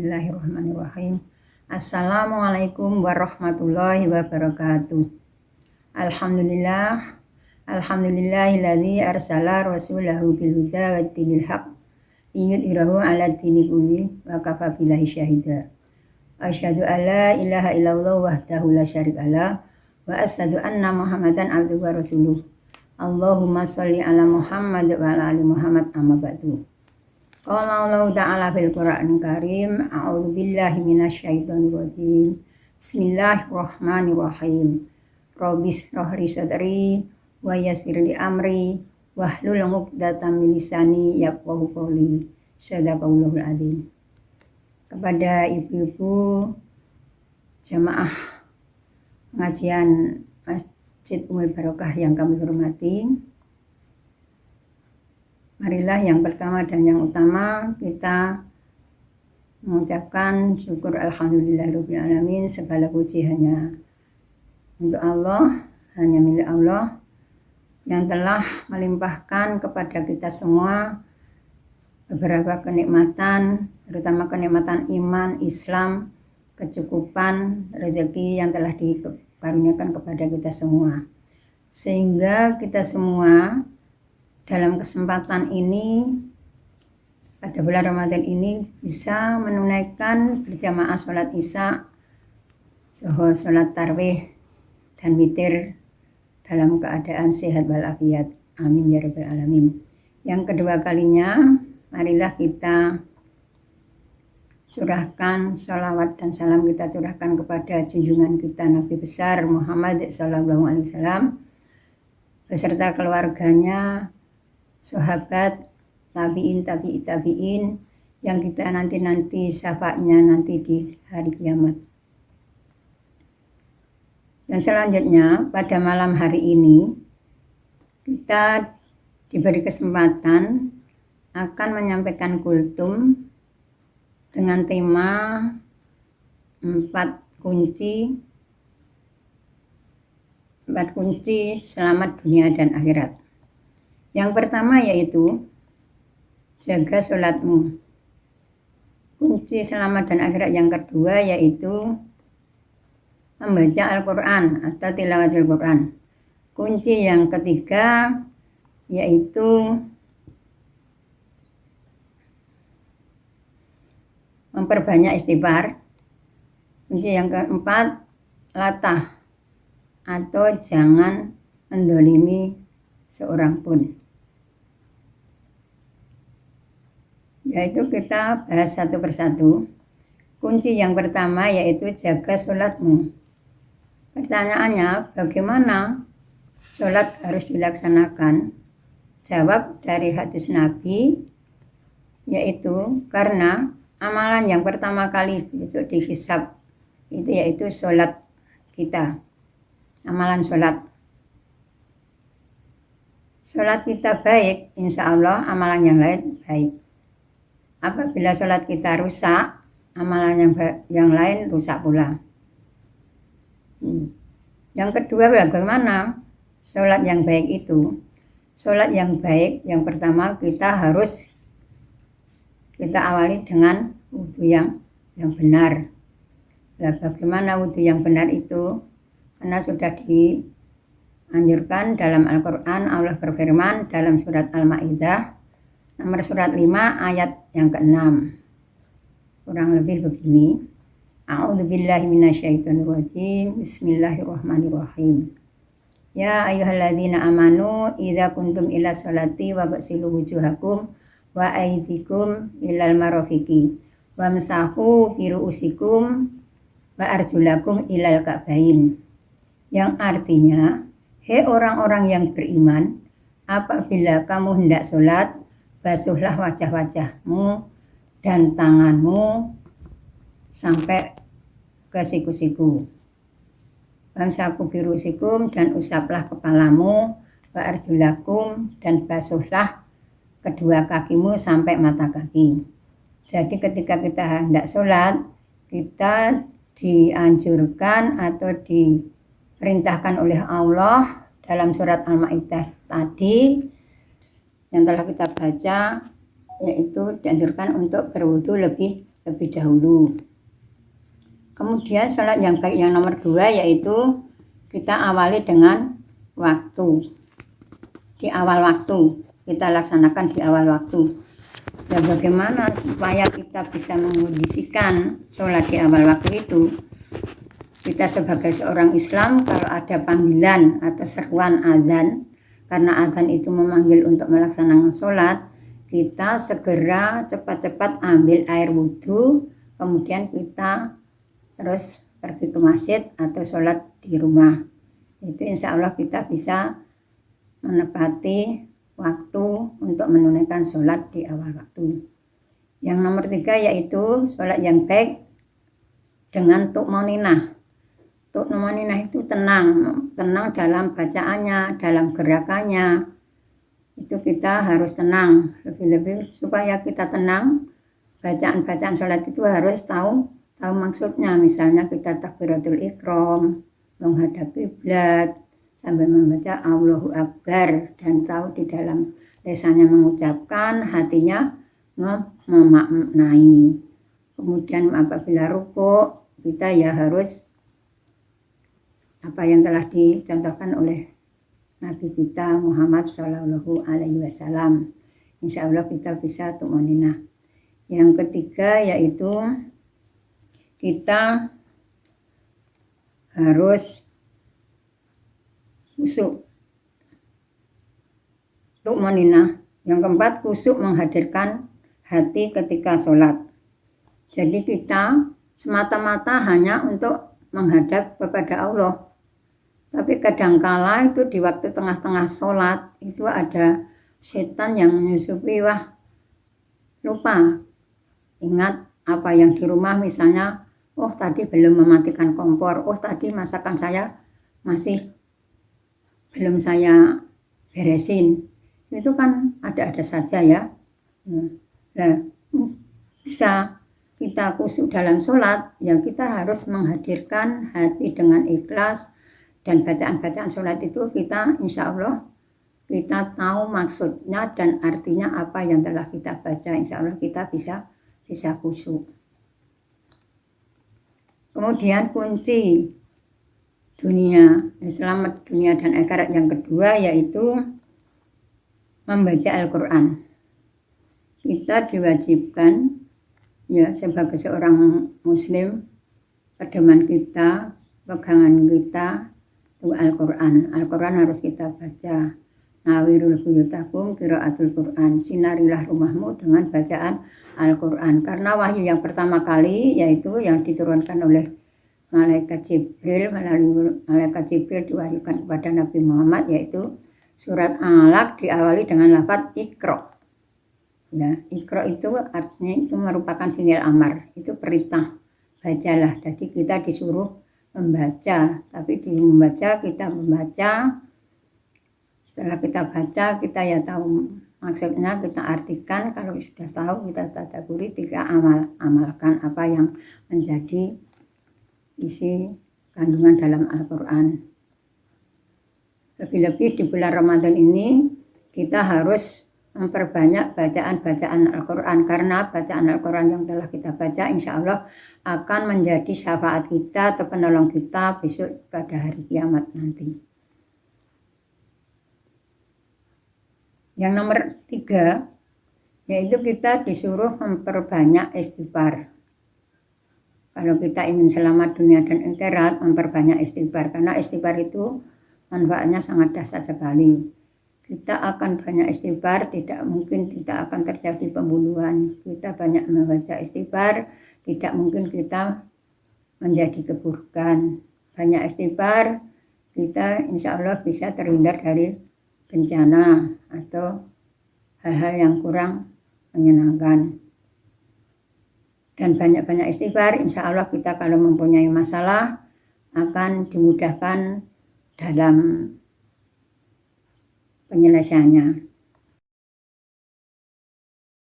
Bismillahirrahmanirrahim. Assalamualaikum warahmatullahi wabarakatuh. Alhamdulillahilladzi arsala rasulahu bil huda wa dinil haq liyudhhirahu 'ala dini kulli wa kafa billahi syahida. Asyhadu an la ilaha illallah wahdahu la syarikalah wa asyhadu anna Muhammadan abduhu wa rasuluh. Allahumma sholli ala Muhammad wa ala ali Muhammad amma ba'du. Qala Allah ta'ala fil Qur'anil Karim, a'udzu billahi minasyaitonir rajim. Bismillahirrahmanirrahim. Rabbis shrah li sadri wa yassir li amri wahlul 'uqdatam min lisani yafqahu qawli. Shadaqallahul adzim. Kepada ibu-ibu jamaah pengajian Masjid Ummul Barokah yang kami hormati, marilah yang pertama dan yang utama kita mengucapkan syukur alhamdulillahirabbil alamin. Segala puji hanya untuk Allah, hanya milik Allah yang telah melimpahkan kepada kita semua beberapa kenikmatan, terutama kenikmatan iman, Islam, kecukupan, rezeki yang telah dikaruniakan kepada kita semua, sehingga kita semua dalam kesempatan ini pada bulan Ramadan ini bisa menunaikan berjamaah sholat isya, sholat tarawih dan witir dalam keadaan sehat walafiat. Amin ya rabbal alamin. Yang kedua kalinya, marilah kita curahkan sholawat dan salam, kita curahkan kepada junjungan kita Nabi besar Muhammad SAW beserta keluarganya, sahabat, tabi'in yang kita nanti syafaatnya nanti di hari kiamat. Dan selanjutnya pada malam hari ini kita diberi kesempatan akan menyampaikan kultum dengan tema 4 kunci selamat dunia dan akhirat. Yang pertama yaitu jaga sholatmu. Kunci selamat dan akhirat yang kedua yaitu membaca Al-Quran atau tilawatul Quran. Kunci yang ketiga yaitu memperbanyak istighfar. Kunci yang keempat latah atau jangan mendolimi seorang pun. Yaitu kita bahas satu persatu. Kunci yang pertama yaitu jaga sholatmu. Pertanyaannya, bagaimana sholat harus dilaksanakan? Jawab dari hadis Nabi, yaitu karena amalan yang pertama kali besok dihisab itu yaitu sholat kita. Amalan sholat. Sholat kita baik, insya Allah amalan yang lain baik. Apabila sholat kita rusak, amalan yang lain rusak pula. Yang kedua, bagaimana sholat yang baik itu? Sholat yang baik yang pertama kita awali dengan wudhu yang benar. Nah, bagaimana wudhu yang benar itu? Karena sudah dianjurkan dalam Al-Quran. Allah berfirman dalam surat Al-Ma'idah nomor surat 5 ayat yang ke-6. Kurang lebih begini. A'udzu billahi minasyaitonir rajim. Bismillahirrahmanirrahim. Ya ayyuhalladzina amanu idza kuntum ila sholati waghsilu wujuhakum wa aydikum ilal marafiqi wamsahu bi ru'usikum wa arjulakum ilal ka'bain. Yang artinya, hei orang-orang yang beriman, apabila kamu hendak sholat, basuhlah wajah-wajahmu dan tanganmu sampai ke siku-siku. Wamsahu bi ru'usikum dan usaplah kepalamu, wa arjulakum dan basuhlah kedua kakimu sampai mata kaki. Jadi ketika kita hendak sholat, kita dianjurkan atau diperintahkan oleh Allah dalam surat Al-Ma'idah tadi yang telah kita baca, yaitu dianjurkan untuk berwudu lebih lebih dahulu. Kemudian sholat yang baik yang nomor 2 yaitu kita awali dengan waktu. Di awal waktu, kita laksanakan di awal waktu. Ya bagaimana supaya kita bisa mengkondisikan sholat di awal waktu itu? Kita sebagai seorang Islam kalau ada panggilan atau seruan azan, karena azan itu memanggil untuk melaksanakan sholat, kita segera cepat-cepat ambil air wudhu, kemudian kita terus pergi ke masjid atau sholat di rumah. Itu insya Allah kita bisa menepati waktu untuk menunaikan sholat di awal waktu. Yang nomor 3 yaitu sholat yang baik dengan tu'maninah. Tu'maninah itu tenang dalam bacaannya, dalam gerakannya. Itu kita harus tenang, lebih-lebih supaya kita tenang. Bacaan-bacaan sholat itu harus tahu maksudnya. Misalnya kita takbiratul ihram, menghadap kiblat, sambil membaca Allahu Akbar, dan tahu di dalam lisannya mengucapkan, hatinya memaknai. Kemudian apabila rukuk, kita ya harus apa yang telah dicontohkan oleh Nabi kita Muhammad Shallallahu Alaihi Wasallam. Insya Allah kita bisa tu'maninah. Yang ketiga yaitu kita harus khusyuk. Tu'maninah. Yang keempat, khusyuk menghadirkan hati ketika sholat. Jadi kita semata-mata hanya untuk menghadap kepada Allah. Tapi kadangkala itu di waktu tengah-tengah sholat itu ada setan yang menyusupi, wah lupa ingat apa yang di rumah, misalnya oh tadi belum mematikan kompor, oh tadi masakan saya masih belum saya beresin. Itu kan ada-ada saja ya. Nah, bisa kita khusyuk dalam sholat, yang kita harus menghadirkan hati dengan ikhlas, dan bacaan-bacaan sholat itu kita insya Allah kita tahu maksudnya dan artinya apa yang telah kita baca. Insya Allah kita bisa khusyuk. Kemudian kunci selamat dunia dan akhirat yang kedua yaitu membaca Al-Quran. Kita diwajibkan ya sebagai seorang muslim, pedoman kita, pegangan kita itu Al-Quran. Al-Quran harus kita baca. Nawirul buyutakum qiraatul Quran. Sinarilah rumahmu dengan bacaan Al-Quran. Karena wahyu yang pertama kali yaitu yang diturunkan oleh Malaikat Jibril, melalui Malaikat Jibril diwahyukan kepada Nabi Muhammad, yaitu surat Alaq diawali dengan lafaz Iqra. Ya, Iqra itu artinya itu merupakan fi'il amar, itu perintah, bacalah. Jadi kita disuruh membaca, tapi di membaca kita membaca. Setelah kita baca, kita ya tahu maksudnya, kita artikan. Kalau sudah tahu, kita tadabburi, kita amalkan apa yang menjadi isi kandungan dalam Al-Quran. Lebih-lebih di bulan Ramadan ini kita harus memperbanyak bacaan-bacaan Al-Quran, karena bacaan Al-Quran yang telah kita baca insya Allah akan menjadi syafaat kita atau penolong kita besok pada hari kiamat nanti. Yang nomor 3 yaitu kita disuruh memperbanyak istighfar. Kalau kita ingin selamat dunia dan akhirat, memperbanyak istighfar, karena istighfar itu manfaatnya sangat dahsyat sekali. Kita akan banyak istighfar, tidak mungkin tidak akan terjadi pembunuhan. Kita banyak membaca istighfar, tidak mungkin kita menjadi keburukan. Banyak istighfar, kita insya Allah bisa terhindar dari bencana atau hal-hal yang kurang menyenangkan. Dan banyak-banyak istighfar, insya Allah kita kalau mempunyai masalah akan dimudahkan dalam penyelesaiannya.